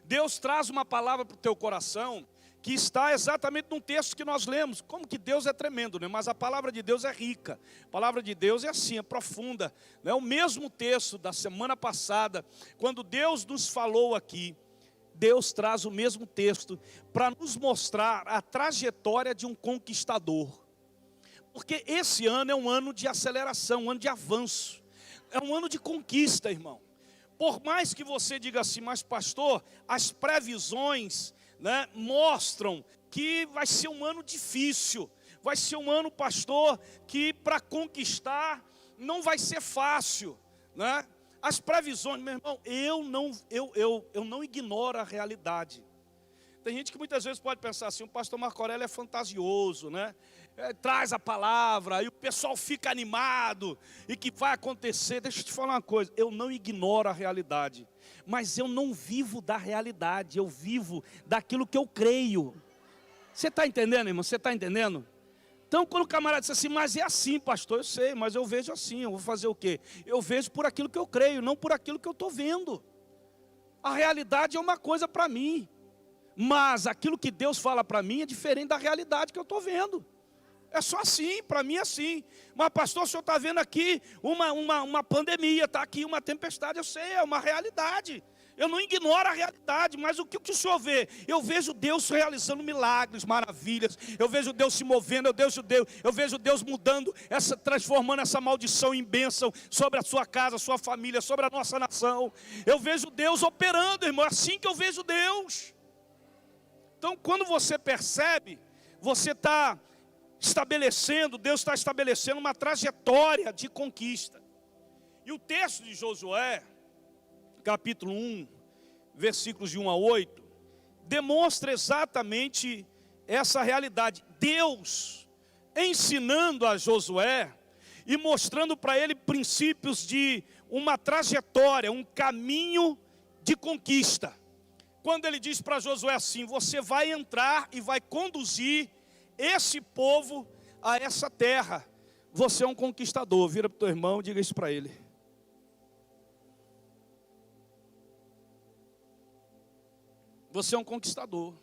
Deus traz uma palavra para o teu coração que está exatamente num texto que nós lemos. Como que Deus é tremendo, né? Mas a palavra de Deus é rica. A palavra de Deus é assim, é profunda. É o mesmo texto da semana passada, quando Deus nos falou aqui. Deus traz o mesmo texto para nos mostrar a trajetória de um conquistador. Porque esse ano é um ano de aceleração, um ano de avanço. É um ano de conquista, irmão. Por mais que você diga assim, mas pastor, as previsões, né, mostram que vai ser um ano difícil. Vai ser um ano, pastor, que para conquistar não vai ser fácil, né? As previsões, meu irmão, eu não ignoro a realidade. Tem gente que muitas vezes pode pensar assim, o pastor Marco Aurélio é fantasioso, né? Traz a palavra, e o pessoal fica animado, e que vai acontecer. Deixa eu te falar uma coisa, eu não ignoro a realidade, mas eu não vivo da realidade, eu vivo daquilo que eu creio. Você está entendendo, irmão? Você está entendendo? Então, quando o camarada diz assim, mas é assim, pastor, eu sei, mas eu vejo assim, eu vou fazer o quê? Eu vejo por aquilo que eu creio, não por aquilo que eu estou vendo. A realidade é uma coisa para mim, mas aquilo que Deus fala para mim é diferente da realidade que eu estou vendo. É só assim, para mim é assim. Mas pastor, o senhor está vendo aqui uma pandemia, está aqui uma tempestade, eu sei, é uma realidade. Eu não ignoro a realidade, mas o que o senhor vê? Eu vejo Deus realizando milagres, maravilhas. Eu vejo Deus se movendo, eu vejo Deus mudando, transformando essa maldição em bênção sobre a sua casa, a sua família, sobre a nossa nação. Eu vejo Deus operando, irmão, é assim que eu vejo Deus. Então, quando você percebe, você está estabelecendo, Deus está estabelecendo uma trajetória de conquista. E o texto de Josué, capítulo 1, versículos de 1 a 8, demonstra exatamente essa realidade. Deus ensinando a Josué e mostrando para ele princípios de uma trajetória, um caminho de conquista. Quando ele diz para Josué assim, você vai entrar e vai conduzir esse povo a essa terra. Você é um conquistador. Vira para o teu irmão e diga isso para ele. Você é um conquistador.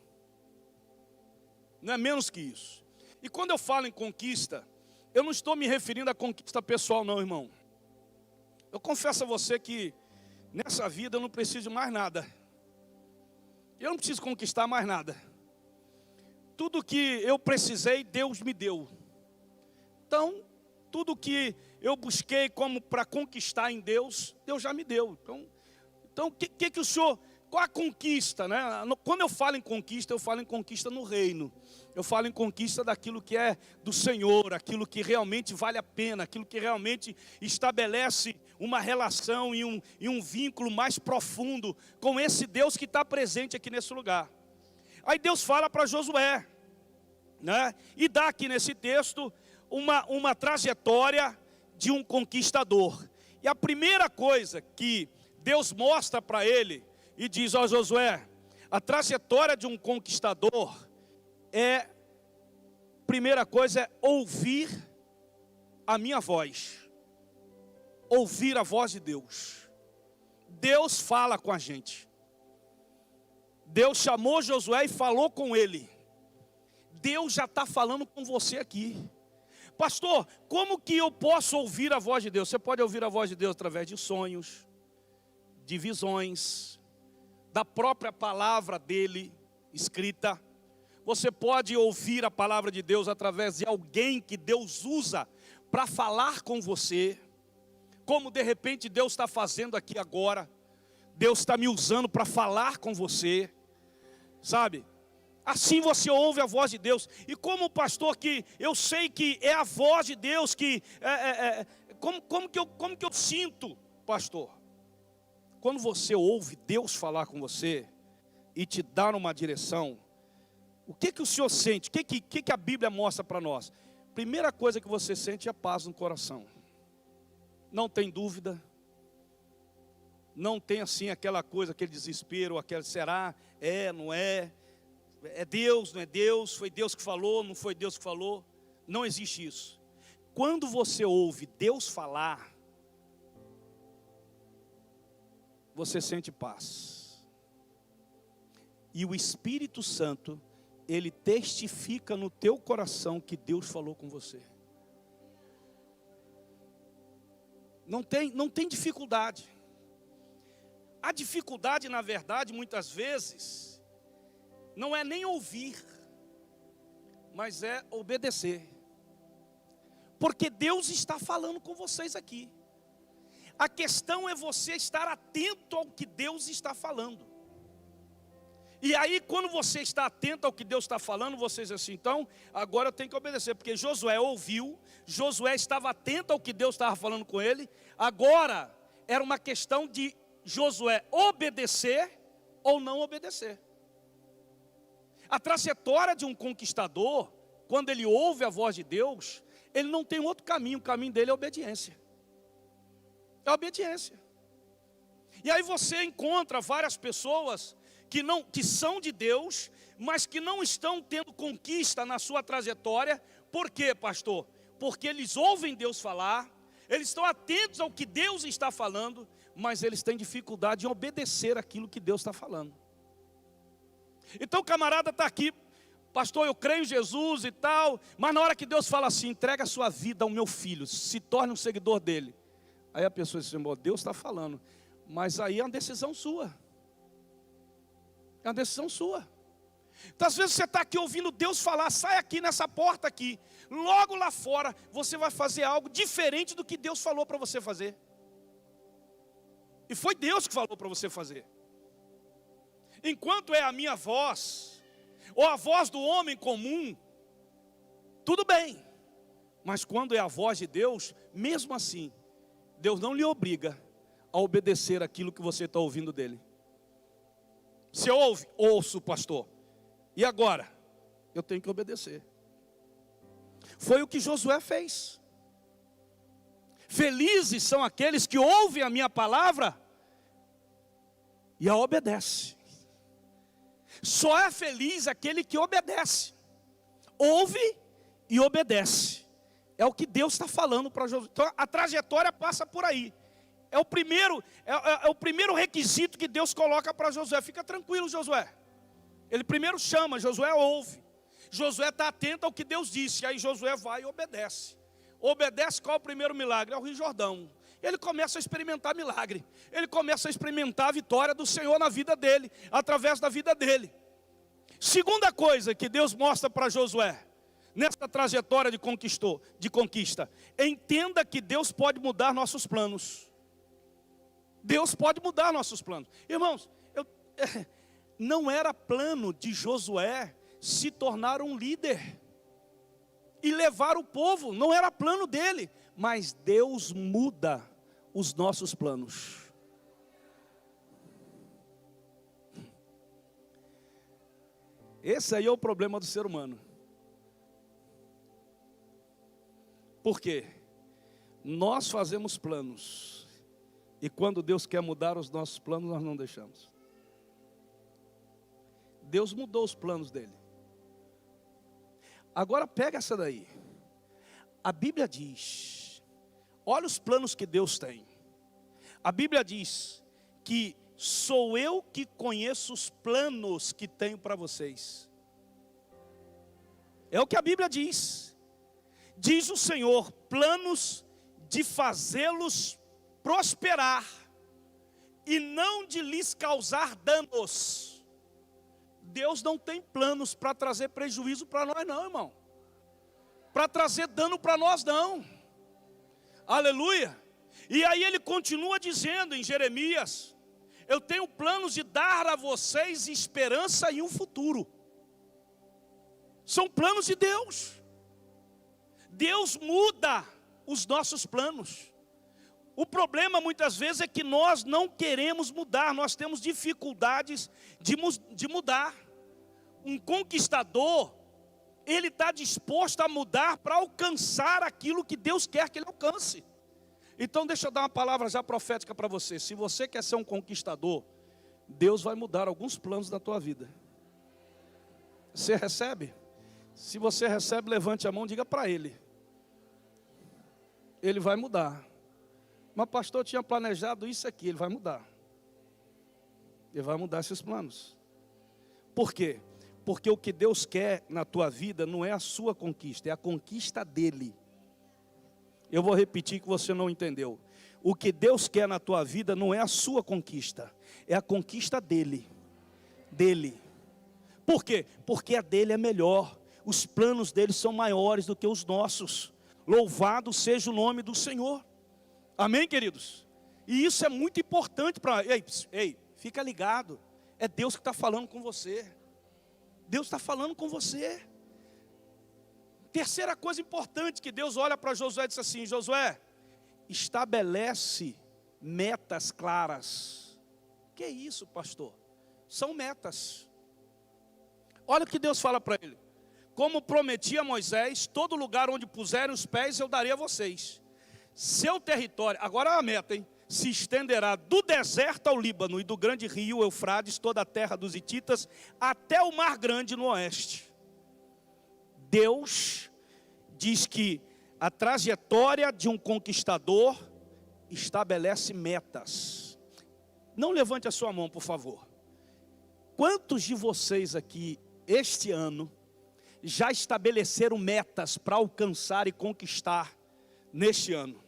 Não é menos que isso. E quando eu falo em conquista, eu não estou me referindo à conquista pessoal não, irmão. Eu confesso a você que nessa vida eu não preciso de mais nada. Eu não preciso conquistar mais nada. Tudo que eu precisei, Deus me deu. Então, tudo que eu busquei como para conquistar em Deus, Deus já me deu. Então o que o senhor... Qual a conquista, né? Quando eu falo em conquista no reino. Eu falo em conquista daquilo que é do Senhor, aquilo que realmente vale a pena, aquilo que realmente estabelece uma relação e um vínculo mais profundo com esse Deus que está presente aqui nesse lugar. Aí Deus fala para Josué, né? E dá aqui nesse texto uma trajetória de um conquistador. E a primeira coisa que Deus mostra para ele, e diz, ó Josué, a trajetória de um conquistador primeira coisa é ouvir a minha voz. Ouvir a voz de Deus. Deus fala com a gente. Deus chamou Josué e falou com ele. Deus já está falando com você aqui. Pastor, como que eu posso ouvir a voz de Deus? Você pode ouvir a voz de Deus através de sonhos, de visões, da própria palavra dele escrita. Você pode ouvir a palavra de Deus através de alguém que Deus usa para falar com você, como de repente Deus está fazendo aqui agora. Deus está me usando para falar com você, sabe? Assim você ouve a voz de Deus. E como pastor que eu sei que é a voz de Deus que como que eu sinto, pastor? Quando você ouve Deus falar com você e te dar uma direção, o que o senhor sente? O que a Bíblia mostra para nós? Primeira coisa que você sente é paz no coração. Não tem dúvida. Não tem assim aquela coisa, aquele desespero, aquele será, não é? É Deus, não é Deus? Foi Deus que falou, não foi Deus que falou? Não existe isso. Quando você ouve Deus falar, você sente paz. E o Espírito Santo, ele testifica no teu coração que Deus falou com você. Não tem dificuldade. A dificuldade, na verdade, muitas vezes, não é nem ouvir, mas é obedecer. Porque Deus está falando com vocês aqui. A questão é você estar atento ao que Deus está falando. E aí, quando você está atento ao que Deus está falando, você diz assim, então, agora eu tenho que obedecer. Porque Josué ouviu, Josué estava atento ao que Deus estava falando com ele. Agora, era uma questão de Josué obedecer ou não obedecer. A trajetória de um conquistador, quando ele ouve a voz de Deus, ele não tem outro caminho, o caminho dele é obediência. É obediência. E aí você encontra várias pessoas que são de Deus, mas que não estão tendo conquista na sua trajetória. Por quê, pastor? Porque eles ouvem Deus falar, eles estão atentos ao que Deus está falando, mas eles têm dificuldade em obedecer aquilo que Deus está falando. Então o camarada está aqui, pastor, eu creio em Jesus e tal, mas na hora que Deus fala assim, entrega a sua vida ao meu filho, se torne um seguidor dele. Aí a pessoa diz assim, Deus está falando, mas aí é uma decisão sua. É uma decisão sua. Então às vezes você está aqui ouvindo Deus falar, sai aqui nessa porta aqui. Logo lá fora, você vai fazer algo diferente do que Deus falou para você fazer. E foi Deus que falou para você fazer. Enquanto é a minha voz, ou a voz do homem comum, tudo bem. Mas quando é a voz de Deus, mesmo assim, Deus não lhe obriga a obedecer aquilo que você está ouvindo dele. Você ouve? Ouço, pastor. E agora? Eu tenho que obedecer. Foi o que Josué fez. Felizes são aqueles que ouvem a minha palavra e a obedecem. Só é feliz aquele que obedece. Ouve e obedece. É o que Deus está falando para Josué. Então a trajetória passa por aí. É o primeiro requisito que Deus coloca para Josué. Fica tranquilo, Josué. Ele primeiro chama, Josué ouve. Josué está atento ao que Deus disse. Aí Josué vai e obedece. Obedece qual é o primeiro milagre? É o Rio Jordão. Ele começa a experimentar milagre. Ele começa a experimentar a vitória do Senhor na vida dele, através da vida dele. Segunda coisa que Deus mostra para Josué, nessa trajetória de conquista, entenda que Deus pode mudar nossos planos. Deus pode mudar nossos planos. Irmãos, não era plano de Josué se tornar um líder e levar o povo, não era plano dele. Mas Deus muda os nossos planos. Esse aí é o problema do ser humano. Por quê? Nós fazemos planos, e quando Deus quer mudar os nossos planos, nós não deixamos. Deus mudou os planos dele. Agora pega essa daí. A Bíblia diz, olha os planos que Deus tem. A Bíblia diz que sou eu que conheço os planos que tenho para vocês. É o que a Bíblia diz. Diz o Senhor, planos de fazê-los prosperar e não de lhes causar danos. Deus não tem planos para trazer prejuízo para nós não, irmão. Para trazer dano para nós não. Aleluia. E aí ele continua dizendo em Jeremias, eu tenho planos de dar a vocês esperança e um futuro. São planos de Deus. Deus muda os nossos planos. O problema muitas vezes é que nós não queremos mudar, nós temos dificuldades de mudar. Um conquistador, ele está disposto a mudar para alcançar aquilo que Deus quer que ele alcance. Então deixa eu dar uma palavra já profética para você. Se você quer ser um conquistador, Deus vai mudar alguns planos da tua vida. Você recebe? Se você recebe, levante a mão e diga para Ele. Ele vai mudar. Mas pastor, eu tinha planejado isso aqui, Ele vai mudar. Ele vai mudar esses planos. Por quê? Porque o que Deus quer na tua vida não é a sua conquista, é a conquista dele. Eu vou repetir que você não entendeu. O que Deus quer na tua vida não é a sua conquista, é a conquista dele. Dele. Por quê? Porque a dele é melhor. Os planos dele são maiores do que os nossos. Louvado seja o nome do Senhor. Amém, queridos? E isso é muito importante para... Ei, fica ligado. É Deus que está falando com você. Deus está falando com você. Terceira coisa importante que Deus olha para Josué e diz assim: Josué, estabelece metas claras. Que é isso, pastor? São metas. Olha o que Deus fala para ele: como prometi a Moisés, todo lugar onde puserem os pés eu darei a vocês. Seu território, agora a meta, hein? Se estenderá do deserto ao Líbano e do grande rio Eufrates, toda a terra dos hititas, até o mar grande no oeste. Deus diz que a trajetória de um conquistador estabelece metas. Não levante a sua mão, por favor. Quantos de vocês aqui, este ano, já estabeleceram metas para alcançar e conquistar neste ano?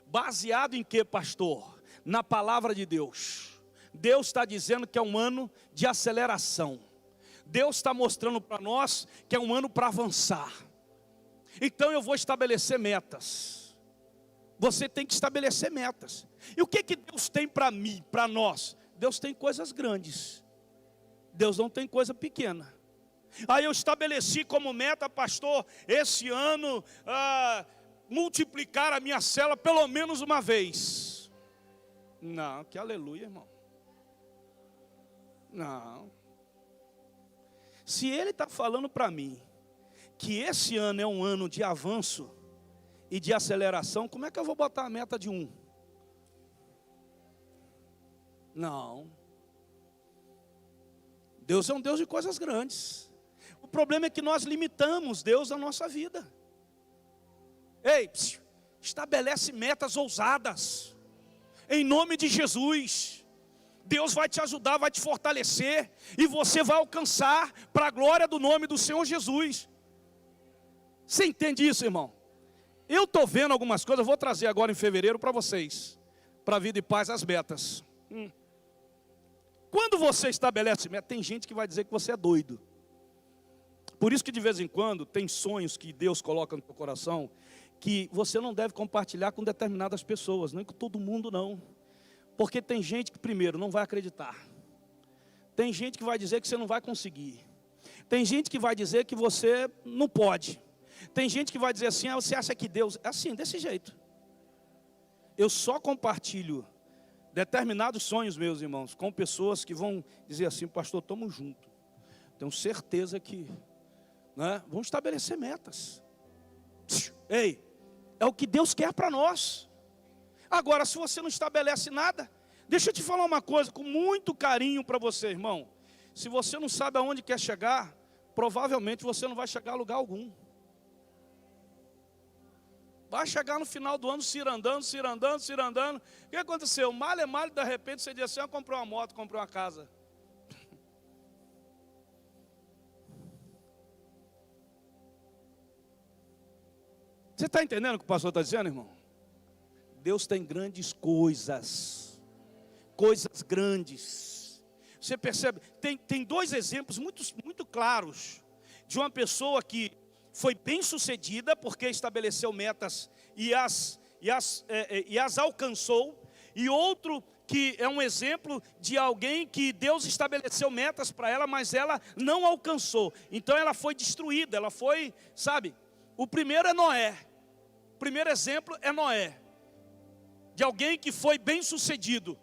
Baseado em quê, pastor? Na palavra de Deus. Deus está dizendo que é um ano de aceleração. Deus está mostrando para nós que é um ano para avançar. Então eu vou estabelecer metas. Você tem que estabelecer metas. E o que Deus tem para mim, para nós? Deus tem coisas grandes. Deus não tem coisa pequena. Aí eu estabeleci como meta, pastor, esse ano, multiplicar a minha célula pelo menos uma vez. Não, que aleluia, irmão. Não. Se ele está falando para mim que esse ano é um ano de avanço e de aceleração, como é que eu vou botar a meta de 1? Não. Deus é um Deus de coisas grandes. O problema é que nós limitamos Deus à nossa vida. Ei, estabelece metas ousadas. Em nome de Jesus. Deus vai te ajudar, vai te fortalecer. E você vai alcançar para a glória do nome do Senhor Jesus. Você entende isso, irmão? Eu estou vendo algumas coisas, eu vou trazer agora em fevereiro para vocês. Para a vida e paz, as metas. Quando você estabelece meta, tem gente que vai dizer que você é doido. Por isso que de vez em quando tem sonhos que Deus coloca no teu coração que você não deve compartilhar com determinadas pessoas, nem com todo mundo não. Porque tem gente que primeiro não vai acreditar. Tem gente que vai dizer que você não vai conseguir. Tem gente que vai dizer que você não pode. Tem gente que vai dizer assim: você acha que Deus... É assim, desse jeito. Eu só compartilho determinados sonhos, meus irmãos, com pessoas que vão dizer assim: pastor, estamos juntos. Tenho certeza que... vamos estabelecer metas. Ei, é o que Deus quer para nós. Agora, se você não estabelece nada, deixa eu te falar uma coisa com muito carinho para você, irmão. Se você não sabe aonde quer chegar, provavelmente você não vai chegar a lugar algum. Vai chegar no final do ano cirandando. O que aconteceu? Mal, de repente você diz assim: eu comprei uma moto, comprei uma casa. Você está entendendo o que o pastor está dizendo, irmão? Deus tem grandes coisas. Coisas grandes. Você percebe? Tem dois exemplos muito claros de uma pessoa que foi bem sucedida porque estabeleceu metas e as alcançou. E outro que é um exemplo de alguém que Deus estabeleceu metas para ela, mas ela não alcançou. Então ela foi destruída, ela foi, sabe? O primeiro é Noé. O primeiro exemplo é Noé. De alguém que foi bem sucedido,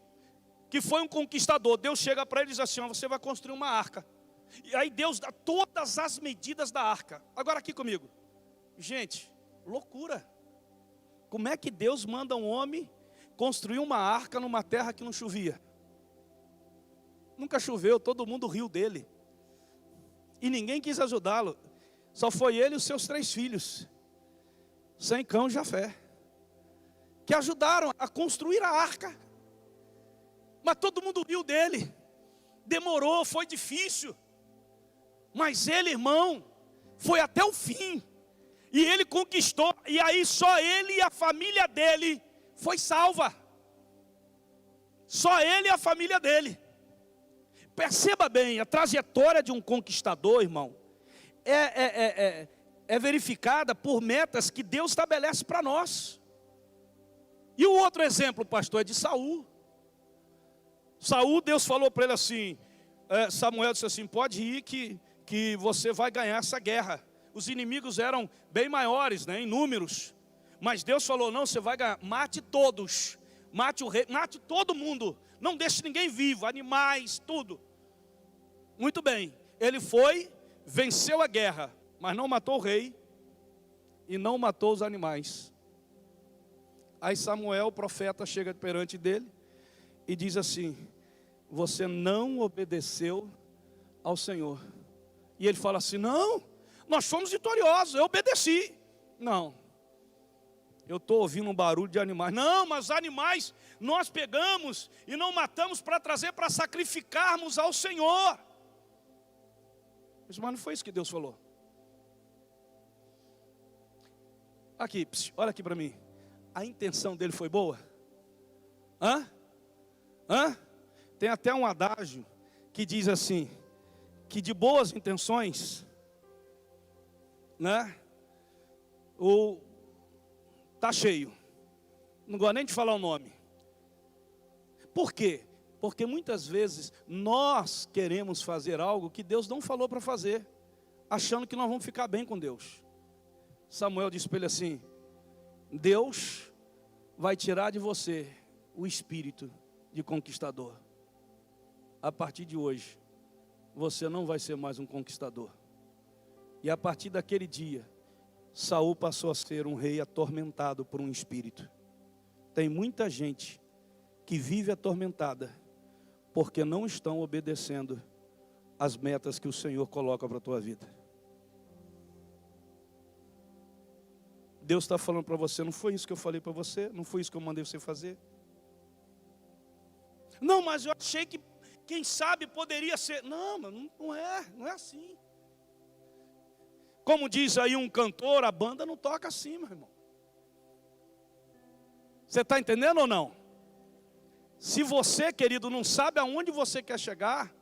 que foi um conquistador. Deus chega para ele e diz assim: você vai construir uma arca. E aí Deus dá todas as medidas da arca. Agora aqui comigo. Gente, loucura. Como é que Deus manda um homem construir uma arca numa terra que não chovia? Nunca choveu, todo mundo riu dele. E ninguém quis ajudá-lo. Só foi ele e os seus 3 filhos, Sem, Cão e Jafé, que ajudaram a construir a arca. Mas todo mundo riu dele. Demorou, foi difícil. Mas ele, irmão, foi até o fim. E ele conquistou. E aí só ele e a família dele foi salva. Só ele e a família dele. Perceba bem, a trajetória de um conquistador, irmão, é verificada por metas que Deus estabelece para nós. E o outro exemplo, pastor, é de Saul. Saul, Deus falou para ele assim, Samuel disse assim, pode ir que você vai ganhar essa guerra. Os inimigos eram bem maiores, né, em números. Mas Deus falou, não, você vai ganhar, mate todos. Mate o rei, mate todo mundo. Não deixe ninguém vivo, animais, tudo. Muito bem, ele foi, venceu a guerra, mas não matou o rei e não matou os animais. Aí Samuel, o profeta, chega perante dele e diz assim, você não obedeceu ao Senhor. E ele fala assim, não, nós fomos vitoriosos, eu obedeci. Não, eu estou ouvindo um barulho de animais. Não, mas animais nós pegamos e não matamos para trazer para sacrificarmos ao Senhor. Mas não foi isso que Deus falou. Aqui, olha aqui para mim. A intenção dele foi boa? Hã? Tem até um adágio que diz assim, que de boas intenções, né? Tá cheio. Não gosto nem de falar o nome. Por quê? Porque muitas vezes nós queremos fazer algo que Deus não falou para fazer, achando que nós vamos ficar bem com Deus. Samuel disse para ele assim, Deus vai tirar de você o espírito de conquistador. A partir de hoje, você não vai ser mais um conquistador. E a partir daquele dia, Saul passou a ser um rei atormentado por um espírito. Tem muita gente que vive atormentada, porque não estão obedecendo as metas que o Senhor coloca para a tua vida. Deus está falando para você, não foi isso que eu falei para você, não foi isso que eu mandei você fazer. Não, mas eu achei que, quem sabe, poderia ser. Não, mas não é assim. Como diz aí um cantor, a banda não toca assim, meu irmão. Você está entendendo ou não? Se você, querido, não sabe aonde você quer chegar,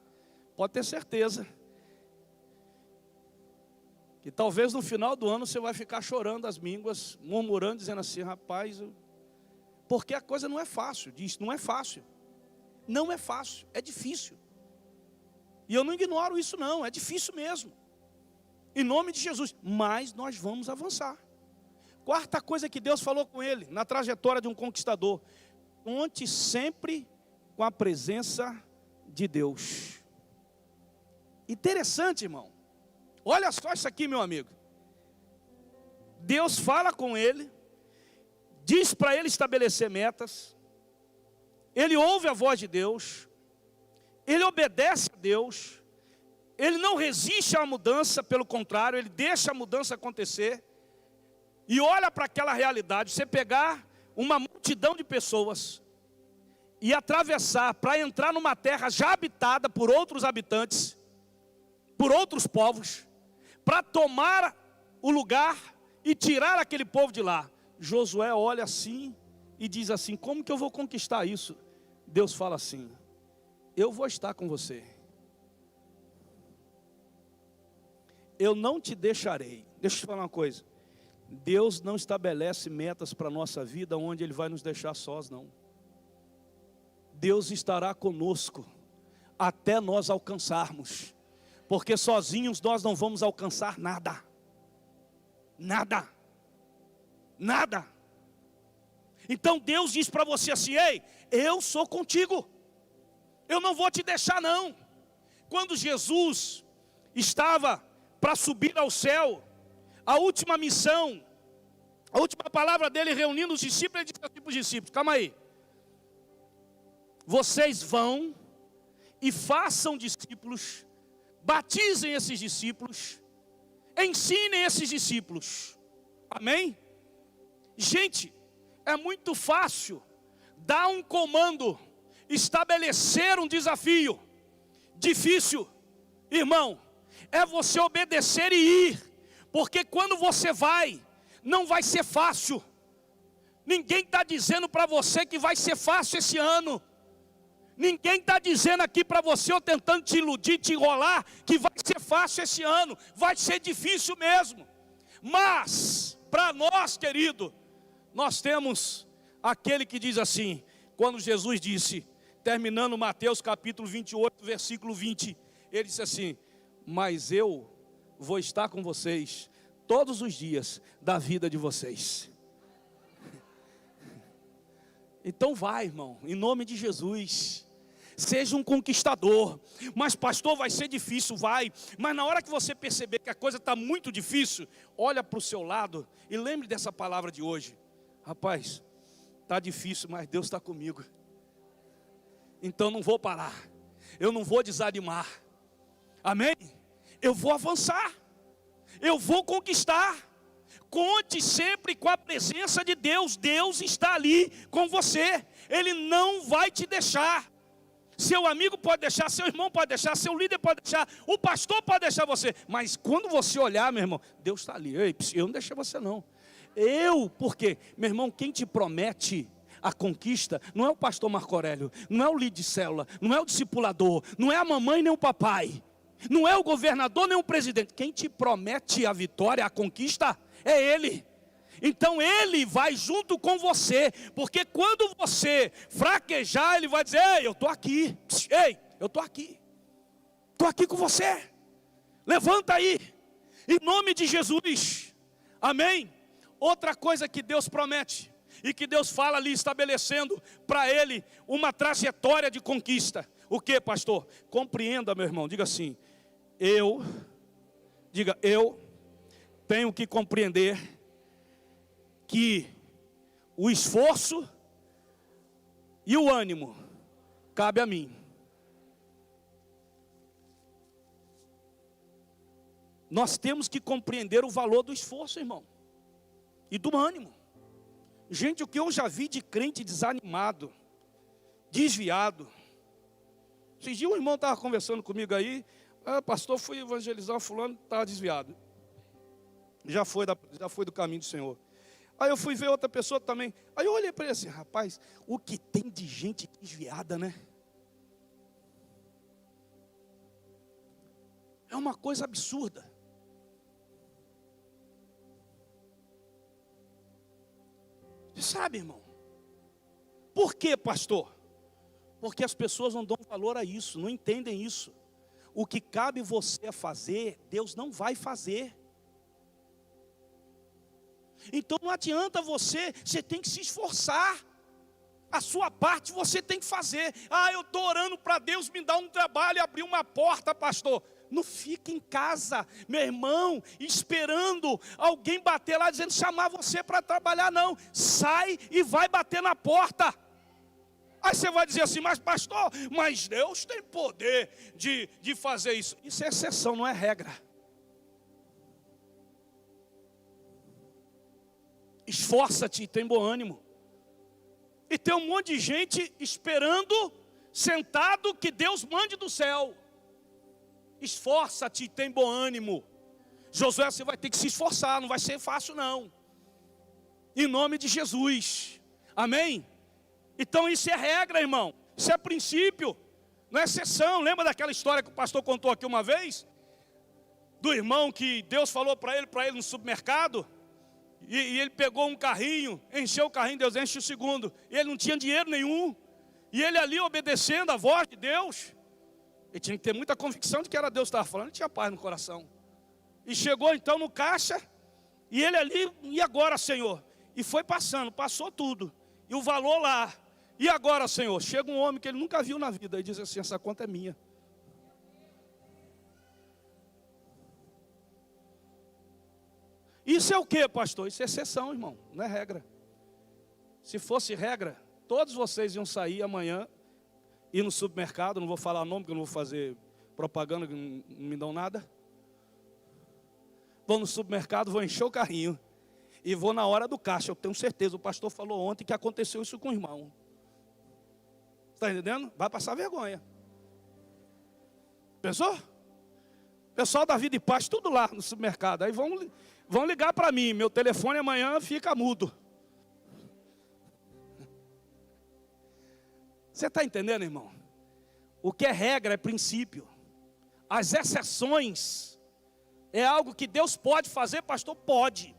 pode ter certeza que talvez no final do ano você vai ficar chorando as mínguas, murmurando, dizendo assim, rapaz, porque a coisa não é fácil, diz, não é fácil. Não é fácil, é difícil. E eu não ignoro isso não, é difícil mesmo. Em nome de Jesus, mas nós vamos avançar. Quarta coisa que Deus falou com ele, na trajetória de um conquistador, conte sempre com a presença de Deus. Interessante, irmão. Olha só isso aqui, meu amigo. Deus fala com ele, diz para ele estabelecer metas, ele ouve a voz de Deus, ele obedece a Deus, ele não resiste à mudança, pelo contrário, ele deixa a mudança acontecer, e olha para aquela realidade, você pegar uma multidão de pessoas, e atravessar para entrar numa terra já habitada por outros habitantes, por outros povos, para tomar o lugar e tirar aquele povo de lá. Josué olha assim e diz assim, como que eu vou conquistar isso? Deus fala assim, eu vou estar com você. Eu não te deixarei. Deixa eu te falar uma coisa. Deus não estabelece metas para a nossa vida onde Ele vai nos deixar sós, não. Deus estará conosco até nós alcançarmos. Porque sozinhos nós não vamos alcançar nada. Nada. Nada. Então Deus diz para você assim, ei, eu sou contigo. Eu não vou te deixar não. Quando Jesus estava para subir ao céu, a última missão, a última palavra dele reunindo os discípulos, ele disse assim para os discípulos, calma aí. Vocês vão e façam discípulos, batizem esses discípulos, ensinem esses discípulos. Amém? Gente, é muito fácil dar um comando, estabelecer um desafio. Difícil, irmão, é você obedecer e ir, porque quando você vai, não vai ser fácil. Ninguém está dizendo para você que vai ser fácil esse ano. Ninguém está dizendo aqui para você, ou tentando te iludir, te enrolar, que vai ser fácil esse ano. Vai ser difícil mesmo. Mas, para nós, querido, nós temos aquele que diz assim, quando Jesus disse, terminando Mateus capítulo 28, versículo 20, ele disse assim, mas eu vou estar com vocês todos os dias da vida de vocês. Então vai, irmão, em nome de Jesus. Seja um conquistador. Mas pastor, vai ser difícil, vai. Mas na hora que você perceber que a coisa está muito difícil, olha para o seu lado e lembre dessa palavra de hoje. Rapaz, está difícil, mas Deus está comigo. Então não vou parar. Eu não vou desanimar. Amém? Eu vou avançar. Eu vou conquistar. Conte sempre com a presença de Deus. Deus está ali com você. Ele não vai te deixar. Seu amigo pode deixar, seu irmão pode deixar, seu líder pode deixar, o pastor pode deixar você. Mas quando você olhar, meu irmão, Deus está ali. Ei, eu não deixei você não. Por quê? Meu irmão, quem te promete a conquista não é o pastor Marco Aurélio, não é o líder de célula, não é o discipulador, não é a mamãe nem o papai, não é o governador nem o presidente. Quem te promete a vitória, a conquista, é Ele. Então Ele vai junto com você, porque quando você fraquejar, Ele vai dizer, ei, eu estou aqui, ei, eu estou aqui com você, levanta aí, em nome de Jesus, amém? Outra coisa que Deus promete, e que Deus fala ali, estabelecendo para Ele uma trajetória de conquista, o que, pastor? Compreenda, meu irmão, diga assim, eu tenho que compreender que o esforço e o ânimo cabe a mim. Nós temos que compreender o valor do esforço, irmão, e do ânimo. Gente, o que eu já vi de crente desanimado, desviado. Esses dias um irmão estava conversando comigo aí, pastor, fui evangelizar fulano, estava desviado. Já foi do caminho do Senhor. Aí eu fui ver outra pessoa também. Aí eu olhei para ele assim, rapaz, o que tem de gente desviada, né? É uma coisa absurda. Você sabe, irmão? Por quê, pastor? Porque as pessoas não dão valor a isso, não entendem isso. O que cabe você a fazer, Deus não vai fazer. Então não adianta você tem que se esforçar. A sua parte você tem que fazer. Eu estou orando para Deus me dar um trabalho e abrir uma porta, pastor. Não fique em casa, meu irmão, esperando alguém bater lá, dizendo, chamar você para trabalhar, não. Sai e vai bater na porta. Aí você vai dizer assim, mas pastor, mas Deus tem poder de fazer isso. Isso é exceção, não é regra. Esforça-te e tem bom ânimo. E tem um monte de gente esperando, sentado, que Deus mande do céu. Esforça-te e tem bom ânimo. Josué, você vai ter que se esforçar, não vai ser fácil não. Em nome de Jesus. Amém? Então isso é regra, irmão. Isso é princípio, não é exceção. Lembra daquela história que o pastor contou aqui uma vez? Do irmão que Deus falou para ele no supermercado. E ele pegou um carrinho, encheu o carrinho, Deus enche o segundo. E ele não tinha dinheiro nenhum. E ele ali obedecendo a voz de Deus. Ele tinha que ter muita convicção de que era Deus que estava falando. Ele tinha paz no coração. E chegou então no caixa. E ele ali, e agora, Senhor? E foi passando, passou tudo. E o valor lá. E agora, Senhor? Chega um homem que ele nunca viu na vida. E diz assim, essa conta é minha. Isso é o que, pastor? Isso é exceção, irmão, não é regra. Se fosse regra, todos vocês iam sair amanhã, ir no supermercado, não vou falar nome, porque eu não vou fazer propaganda, que não me dão nada. Vou no supermercado, vou encher o carrinho, e vou na hora do caixa. Eu tenho certeza, o pastor falou ontem que aconteceu isso com o irmão. Está entendendo? Vai passar vergonha. Pensou? Pessoal da Vida e Paz, tudo lá no supermercado. Aí vão ligar para mim. Meu telefone amanhã fica mudo. Você está entendendo, irmão? O que é regra é princípio. As exceções é algo que Deus pode fazer, pastor? Pode.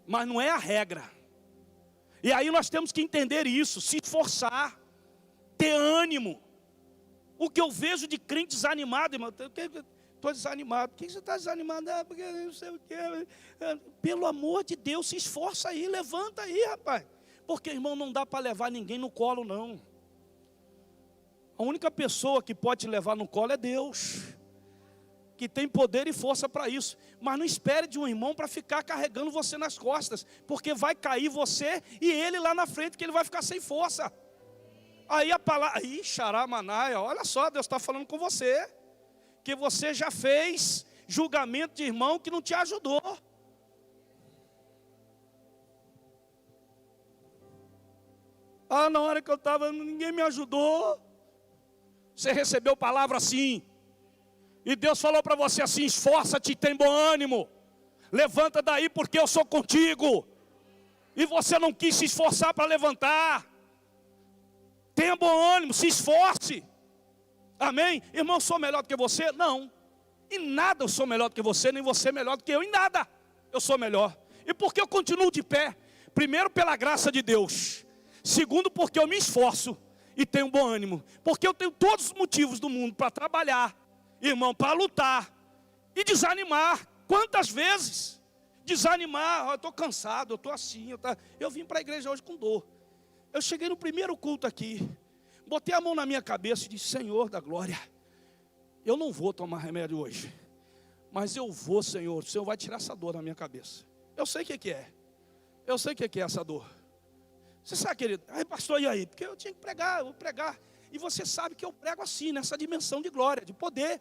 Mas não é a regra. E aí nós temos que entender isso, se esforçar, ter ânimo. O que eu vejo de crente desanimado, irmão, estou desanimado. Por que você está desanimado? Ah, porque não sei o quê. Pelo amor de Deus, se esforça aí, levanta aí, rapaz. Porque, irmão, não dá para levar ninguém no colo, não. A única pessoa que pode te levar no colo é Deus, que tem poder e força para isso. Mas não espere de um irmão para ficar carregando você nas costas, porque vai cair você e ele lá na frente, que ele vai ficar sem força. Aí a palavra, xaramanaia, olha só, Deus está falando com você, que você já fez julgamento de irmão que não te ajudou. Ah, na hora que eu estava, ninguém me ajudou. Você recebeu palavra assim, e Deus falou para você assim: esforça-te, tem bom ânimo, levanta daí porque eu sou contigo. E você não quis se esforçar para levantar. Tenha bom ânimo, se esforce. Amém? Irmão, sou melhor do que você? Não. Em nada eu sou melhor do que você, nem você é melhor do que eu. Em nada eu sou melhor. E por que eu continuo de pé? Primeiro, pela graça de Deus. Segundo, porque eu me esforço e tenho bom ânimo. Porque eu tenho todos os motivos do mundo para trabalhar, irmão, para lutar e desanimar. Quantas vezes desanimar? Eu estou cansado, eu estou assim. Eu vim para a igreja hoje com dor. Eu cheguei no primeiro culto aqui, botei a mão na minha cabeça e disse: Senhor da glória, eu não vou tomar remédio hoje, mas eu vou, Senhor, o Senhor vai tirar essa dor da minha cabeça. Eu sei o que é, eu sei o que é essa dor. Você sabe, querido, aí pastor, e aí? Porque eu tinha que pregar, eu vou pregar. E você sabe que eu prego assim, nessa dimensão de glória, de poder.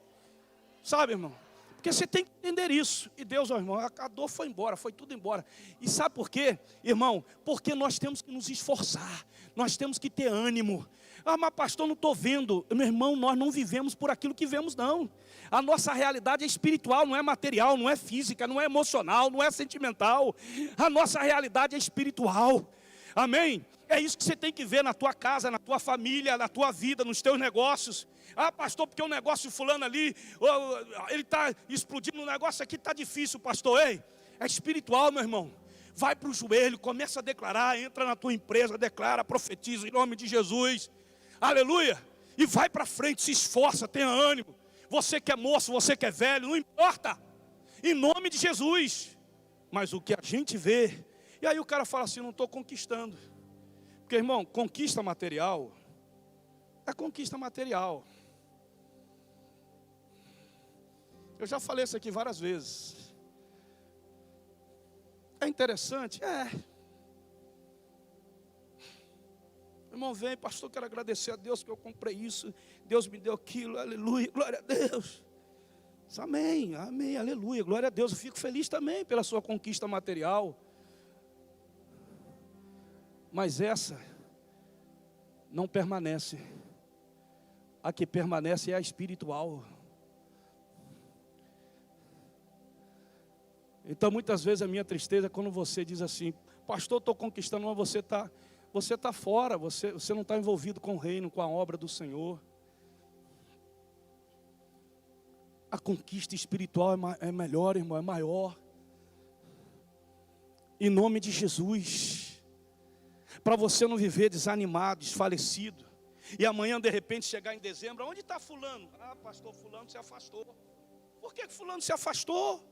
Sabe, irmão? Porque você tem que entender isso. E Deus, ó, irmão, a dor foi embora, foi tudo embora. E sabe por quê, irmão? Porque nós temos que nos esforçar. Nós temos que ter ânimo. Ah, mas pastor, não estou vendo. Meu irmão, nós não vivemos por aquilo que vemos, não. A nossa realidade é espiritual, não é material, não é física, não é emocional, não é sentimental. A nossa realidade é espiritual. Amém? É isso que você tem que ver na tua casa, na tua família, na tua vida, nos teus negócios. Ah, pastor, porque o negócio fulano ali, ele está explodindo, o negócio aqui está difícil, pastor. Ei, é espiritual, meu irmão. Vai para o joelho, começa a declarar, entra na tua empresa, declara, profetiza em nome de Jesus. Aleluia. E vai para frente, se esforça, tenha ânimo. Você que é moço, você que é velho, não importa. Em nome de Jesus. Mas o que a gente vê, e aí o cara fala assim: não estou conquistando. Porque, irmão, conquista material é conquista material. Eu já falei isso aqui várias vezes. É interessante? É. Irmão, vem, pastor, quero agradecer a Deus que eu comprei isso. Deus me deu aquilo, aleluia, glória a Deus. Amém, amém, aleluia, glória a Deus. Eu fico feliz também pela sua conquista material. Mas essa não permanece. A que permanece é a espiritual. Então muitas vezes a minha tristeza é quando você diz assim: pastor, estou conquistando, mas você tá fora, você não está envolvido com o reino, com a obra do Senhor. A conquista espiritual é melhor, irmão, é maior. Em nome de Jesus. Para você não viver desanimado, desfalecido. E amanhã de repente chegar em dezembro: onde está fulano? Ah, pastor, fulano se afastou. Por que fulano se afastou?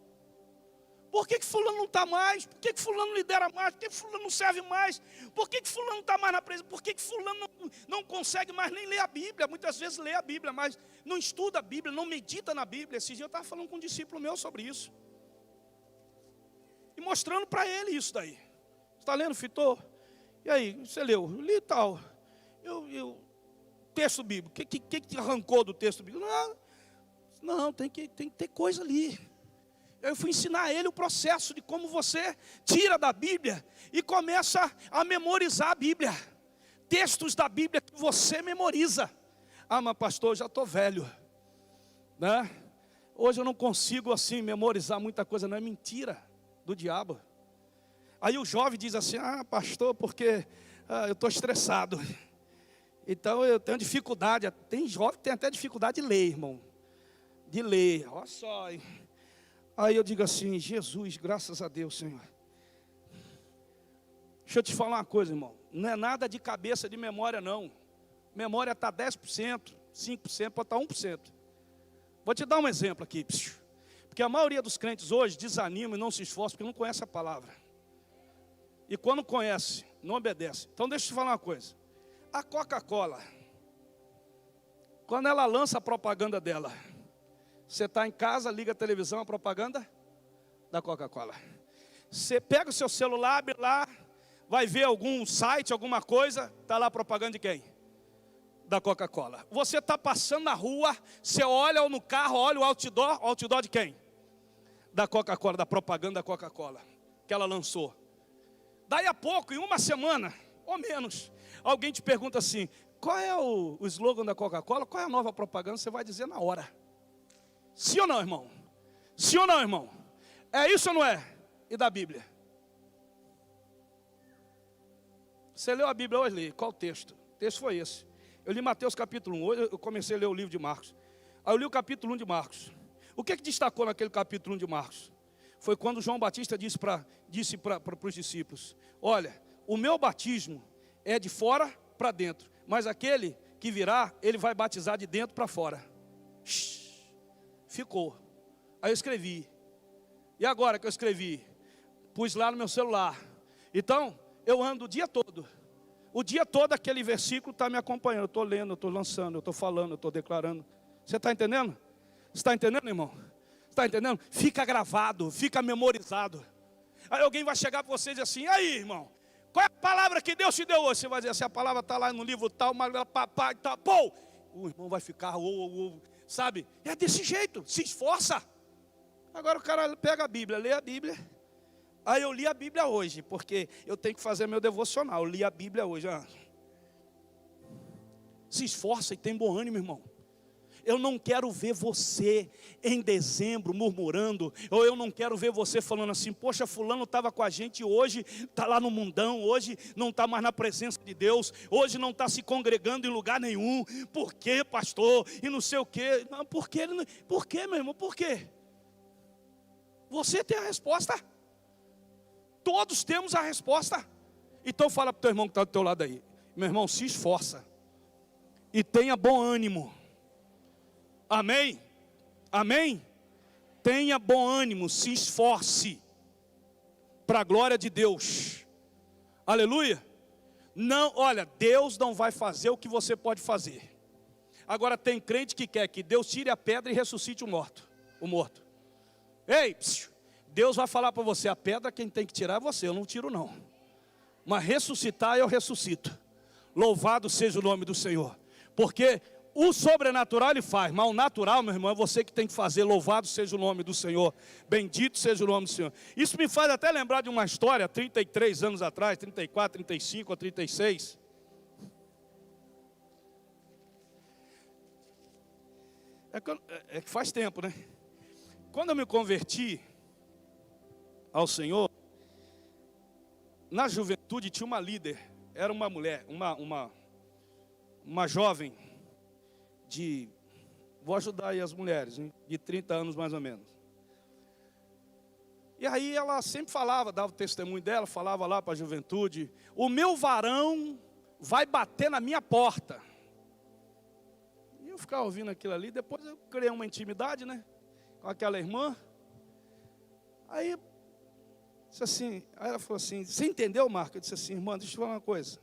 Por que fulano não está mais? Por que fulano lidera mais? Por que fulano não serve mais? Por que fulano não está mais na presença? Por que fulano não consegue mais nem ler a Bíblia? Muitas vezes lê a Bíblia, mas não estuda a Bíblia, não medita na Bíblia. Esse dia eu estava falando com um discípulo meu sobre isso. E mostrando para ele isso daí. Você está lendo, Fitor? E aí, você leu? Eu li e tal. Texto bíblico. O que te arrancou do texto bíblico? Não, tem que ter coisa ali. Eu fui ensinar a ele o processo de como você tira da Bíblia e começa a memorizar a Bíblia. Textos da Bíblia que você memoriza. Ah, mas pastor, já estou velho, né? Hoje eu não consigo assim memorizar muita coisa, não é mentira do diabo. Aí o jovem diz assim, pastor, porque eu estou estressado. Então eu tenho dificuldade, tem jovem que tem até dificuldade de ler, irmão. De ler, olha só. Hein? Aí eu digo assim, Jesus, graças a Deus, Senhor. Deixa eu te falar uma coisa, irmão. Não é nada de cabeça de memória, não. Memória está 10%, 5%, pode estar 1%. Vou te dar um exemplo aqui. Porque a maioria dos crentes hoje desanima e não se esforça porque não conhece a palavra. E quando conhece, não obedece. Então deixa eu te falar uma coisa. A Coca-Cola, quando ela lança a propaganda dela, você está em casa, liga a televisão, a propaganda da Coca-Cola. Você pega o seu celular, abre lá, vai ver algum site, alguma coisa, está lá a propaganda de quem? Da Coca-Cola. Você está passando na rua, você olha no carro, olha o outdoor de quem? Da Coca-Cola, da propaganda da Coca-Cola, que ela lançou. Daí a pouco, em uma semana, ou menos, alguém te pergunta assim, qual é o slogan da Coca-Cola, qual é a nova propaganda, você vai dizer na hora. Sim ou não, irmão? Sim ou não, irmão? É isso ou não é? E da Bíblia? Você leu a Bíblia hoje? Li. Qual o texto? O texto foi esse. Eu li Mateus capítulo 1, hoje eu comecei a ler o livro de Marcos. Aí eu li o capítulo 1 de Marcos. O que destacou naquele capítulo 1 de Marcos? Foi quando João Batista disse para os discípulos, olha, o meu batismo é de fora para dentro, mas aquele que virá, ele vai batizar de dentro para fora. Ficou. Aí eu escrevi. E agora que eu escrevi? Pus lá no meu celular. Então, eu ando o dia todo. O dia todo aquele versículo está me acompanhando. Eu estou lendo, eu estou lançando, eu estou falando, eu estou declarando. Você está entendendo? Você está entendendo, irmão? Está entendendo? Fica gravado, fica memorizado. Aí alguém vai chegar para você e dizer assim, aí, irmão, qual é a palavra que Deus te deu hoje? Você vai dizer assim, a palavra está lá no livro tal, mas papai, tal, pô. O irmão vai ficar, sabe? É desse jeito, se esforça. Agora o cara pega a Bíblia, lê a Bíblia. Aí eu li a Bíblia hoje, porque eu tenho que fazer meu devocional. Eu li a Bíblia hoje. Se esforça e tem bom ânimo, irmão. Eu não quero ver você em dezembro murmurando, ou eu não quero ver você falando assim, poxa, fulano estava com a gente hoje, está lá no mundão, hoje não está mais na presença de Deus, hoje não está se congregando em lugar nenhum. Por quê, pastor? E não sei o quê. Não, por quê, meu irmão? Por quê? Você tem a resposta. Todos temos a resposta. Então fala para o teu irmão que está do teu lado aí, meu irmão, se esforça e tenha bom ânimo. Amém? Amém? Tenha bom ânimo, se esforce para a glória de Deus. Aleluia. Não, olha, Deus não vai fazer o que você pode fazer. Agora tem crente que quer que Deus tire a pedra e ressuscite o morto. Ei, Deus vai falar para você, a pedra quem tem que tirar é você, eu não tiro não. Mas ressuscitar eu ressuscito. Louvado seja o nome do Senhor. Porque o sobrenatural ele faz, mas o natural, meu irmão, é você que tem que fazer. Louvado seja o nome do Senhor, bendito seja o nome do Senhor. Isso me faz até lembrar de uma história, 33 anos atrás, 34, 35 ou 36. É que faz tempo, né? Quando eu me converti ao Senhor, na juventude tinha uma líder, era uma mulher, uma jovem, vou ajudar aí as mulheres, hein? De 30 anos mais ou menos. E aí ela sempre falava, dava o testemunho dela, falava lá para a juventude, o meu varão vai bater na minha porta. E eu ficava ouvindo aquilo ali, depois eu criei uma intimidade, né? Com aquela irmã. Aí, disse assim, aí ela falou assim, você entendeu, Marco? Eu disse assim, irmã, deixa eu te falar uma coisa.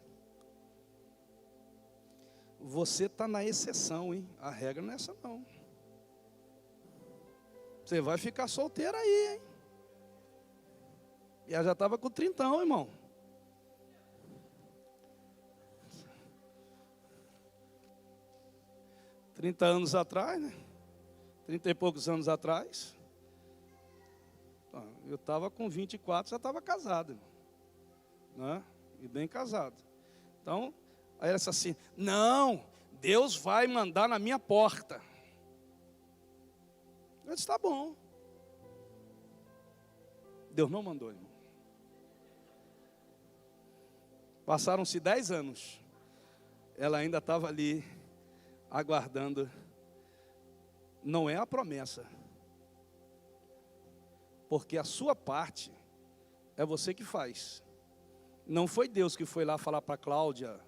Você está na exceção, hein? A regra não é essa não. Você vai ficar solteira aí, hein? E ela já estava com 30, irmão. Trinta anos atrás, né? 30 e poucos anos atrás. Eu estava com 24, já estava casado, né? E bem casado. Então, aí ela disse assim, não, Deus vai mandar na minha porta. Eu disse, tá bom. Deus não mandou, irmão. Passaram-se 10 anos. Ela ainda estava ali, aguardando. Não é a promessa. Porque a sua parte é você que faz. Não foi Deus que foi lá falar para a Cláudia,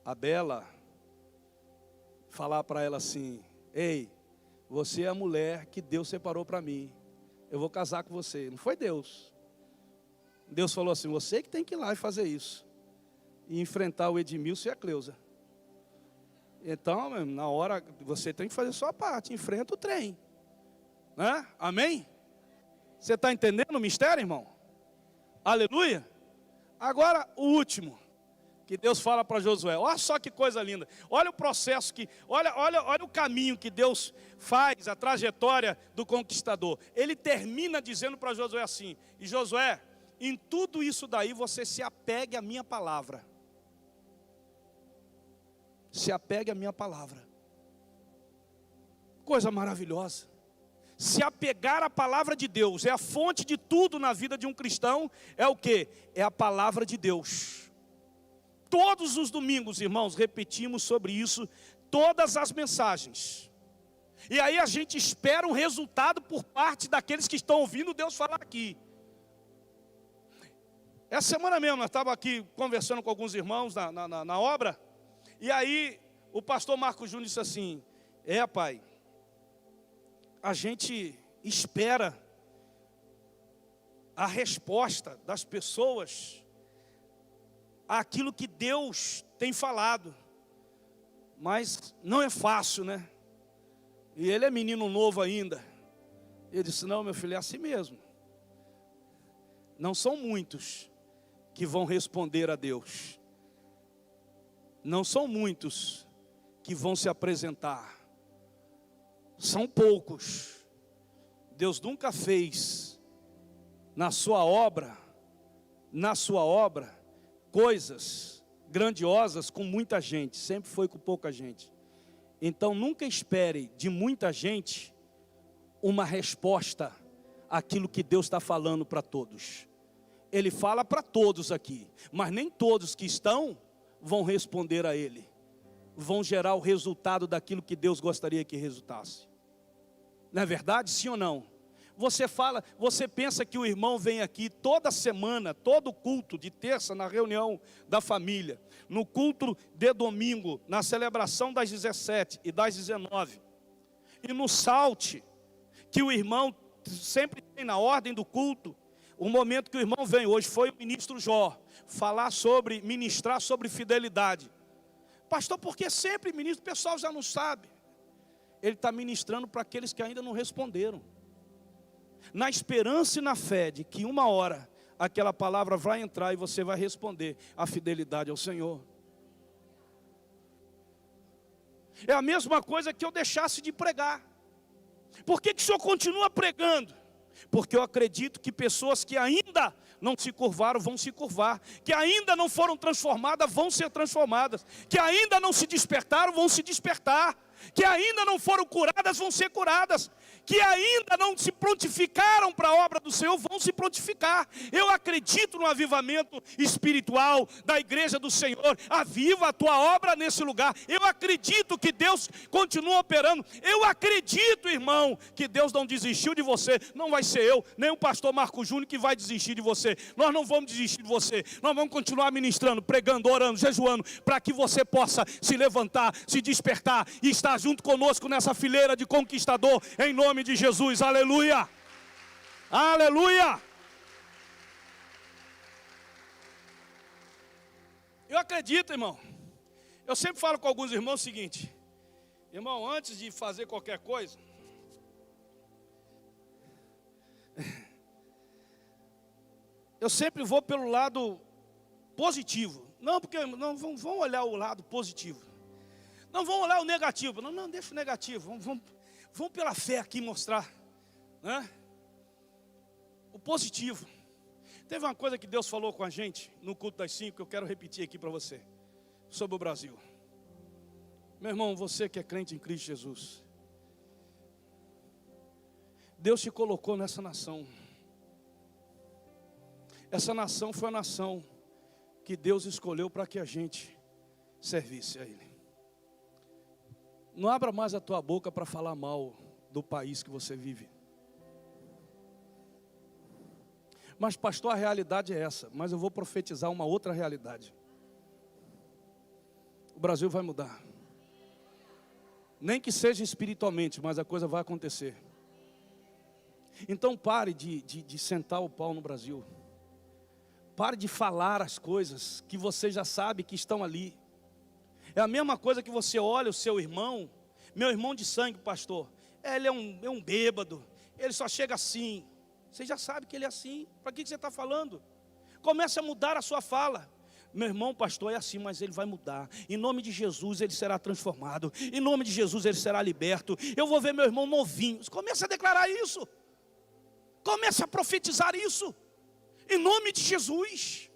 a Bela, falar para ela assim, ei, você é a mulher que Deus separou para mim. Eu vou casar com você. Não foi Deus. Deus falou assim, você que tem que ir lá e fazer isso. E enfrentar o Edmilson e a Cleusa. Então, na hora, você tem que fazer a sua parte. Enfrenta o trem. Né? Amém? Você está entendendo o mistério, irmão? Aleluia? Agora, o último. Que Deus fala para Josué. Olha só que coisa linda. Olha o processo que... Olha o caminho que Deus faz, a trajetória do conquistador. Ele termina dizendo para Josué assim. E Josué, em tudo isso daí você se apegue à minha palavra. Se apegue à minha palavra. Coisa maravilhosa. Se apegar à palavra de Deus é a fonte de tudo na vida de um cristão. É o quê? É a palavra de Deus. Todos os domingos, irmãos, repetimos sobre isso, todas as mensagens. E aí a gente espera um resultado por parte daqueles que estão ouvindo Deus falar aqui. Essa semana mesmo, nós estávamos aqui conversando com alguns irmãos na obra. E aí o pastor Marcos Júnior disse assim, pai, a gente espera a resposta das pessoas àquilo que Deus tem falado, mas não é fácil, né? E ele é menino novo ainda. Ele disse, não, meu filho, é assim mesmo. Não são muitos que vão responder a Deus. Não são muitos que vão se apresentar. São poucos. Deus nunca fez na sua obra, coisas grandiosas com muita gente, sempre foi com pouca gente. Então nunca espere de muita gente uma resposta àquilo que Deus está falando para todos. Ele fala para todos aqui, mas nem todos que estão vão responder a Ele, vão gerar o resultado daquilo que Deus gostaria que resultasse. Não é verdade? Sim ou não? Você pensa que o irmão vem aqui toda semana, todo culto de terça, na reunião da família, no culto de domingo, na celebração das 17 e das 19, e no salte, que o irmão sempre tem na ordem do culto, o momento que o irmão vem, hoje foi o ministro Jó, ministrar sobre fidelidade. Pastor, porque sempre ministro, o pessoal já não sabe. Ele está ministrando para aqueles que ainda não responderam. Na esperança e na fé de que uma hora aquela palavra vai entrar e você vai responder a fidelidade ao Senhor. É a mesma coisa que eu deixasse de pregar. Por que o Senhor continua pregando? Porque eu acredito que pessoas que ainda não se curvaram vão se curvar, que ainda não foram transformadas vão ser transformadas, que ainda não se despertaram vão se despertar, que ainda não foram curadas vão ser curadas, que ainda não se prontificaram para a obra do Senhor vão se prontificar. Eu acredito no avivamento espiritual da igreja do Senhor. Aviva a tua obra nesse lugar. Eu acredito que Deus continua operando. Eu acredito, irmão, que Deus não desistiu de você. Não vai ser eu, nem o pastor Marco Júnior que vai desistir de você. Nós não vamos desistir de você. Nós vamos continuar ministrando, pregando, orando, jejuando, para que você possa se levantar, se despertar e estar junto conosco nessa fileira de conquistador, em nome de Jesus. Aleluia, aleluia. Eu acredito, irmão. Eu sempre falo com alguns irmãos o seguinte: irmão, antes de fazer qualquer coisa, eu sempre vou pelo lado positivo. Não, porque não vamos olhar o lado positivo. Não vamos olhar o negativo. Não, deixa o negativo. Vamos pela fé aqui mostrar, né? O positivo. Teve uma coisa que Deus falou com a gente no culto das 5, que eu quero repetir aqui para você, sobre o Brasil. Meu irmão, você que é crente em Cristo Jesus, Deus te colocou nessa nação. Essa nação foi a nação que Deus escolheu para que a gente servisse a Ele. Não abra mais a tua boca para falar mal do país que você vive. Mas pastor, a realidade é essa. Mas eu vou profetizar uma outra realidade. O Brasil vai mudar. Nem que seja espiritualmente, mas a coisa vai acontecer. Então pare de sentar o pau no Brasil. Pare de falar as coisas que você já sabe que estão ali. É a mesma coisa que você olha o seu irmão, meu irmão de sangue, pastor. Ele é um bêbado, ele só chega assim. Você já sabe que ele é assim. Para que você está falando? Comece a mudar a sua fala. Meu irmão, pastor, é assim, mas ele vai mudar. Em nome de Jesus ele será transformado. Em nome de Jesus ele será liberto. Eu vou ver meu irmão novinho. Comece a declarar isso. Comece a profetizar isso. Em nome de Jesus.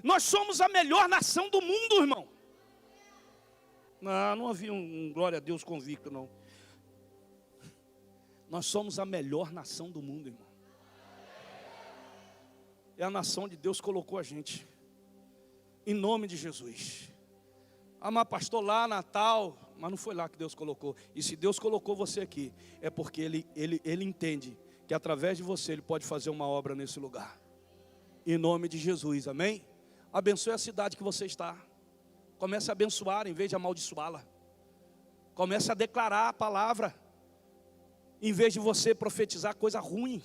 Nós somos a melhor nação do mundo, irmão. Não havia um glória a Deus convicto, não. Nós somos a melhor nação do mundo, irmão. É a nação onde Deus colocou a gente. Em nome de Jesus. Ah, mas pastor, lá Natal. Mas não foi lá que Deus colocou. E se Deus colocou você aqui, é porque Ele entende que através de você Ele pode fazer uma obra nesse lugar. Em nome de Jesus, amém? Abençoe a cidade que você está. Comece a abençoar em vez de amaldiçoá-la. Comece a declarar a palavra, em vez de você profetizar coisa ruim.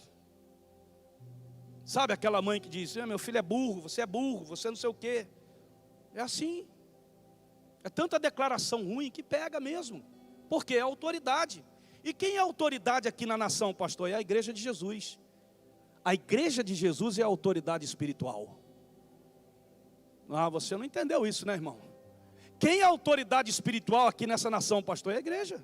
Sabe aquela mãe que diz, meu filho é burro, você não sei o quê. É assim. É tanta declaração ruim que pega mesmo. Porque é autoridade. E quem é autoridade aqui na nação, pastor? É a igreja de Jesus. A igreja de Jesus é a autoridade espiritual. Ah, você não entendeu isso, né, irmão? Quem é a autoridade espiritual aqui nessa nação, pastor? É a igreja.